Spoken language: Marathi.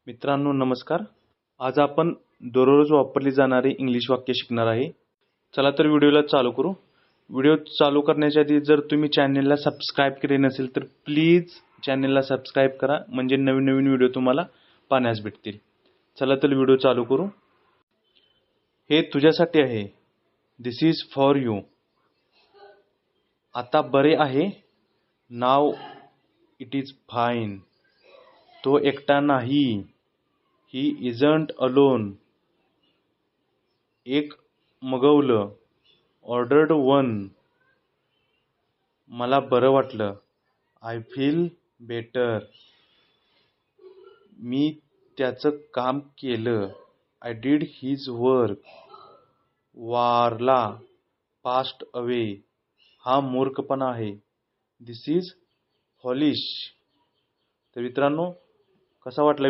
मित्रांनो नमस्कार. आज आपण दररोज वापरली जाणारी इंग्लिश वाक्य शिकणार आहे. चला तर व्हिडिओला चालू करू. व्हिडिओ चालू करण्याच्या आधी जर तुम्ही चॅनलला सबस्क्राइब केले नसेल तर प्लीज चॅनलला सबस्क्राइब करा, म्हणजे नवीन नवीन व्हिडिओ तुम्हाला पाहण्यास भेटतील. चला तर व्हिडिओ चालू करू. हे तुझ्यासाठी आहे. This is for you. आता बरे आहे. Now it is fine. तो एकटा नाही. ही इजंट अलोन. एक मागवलं. Ordered one. मला बरं वाटलं. I feel better. मी त्याचं काम केलं. I did his work. वारला. Passed away. हा मूर्खपणा आहे. This is foolish. तर मित्रांनो, कसा वाटला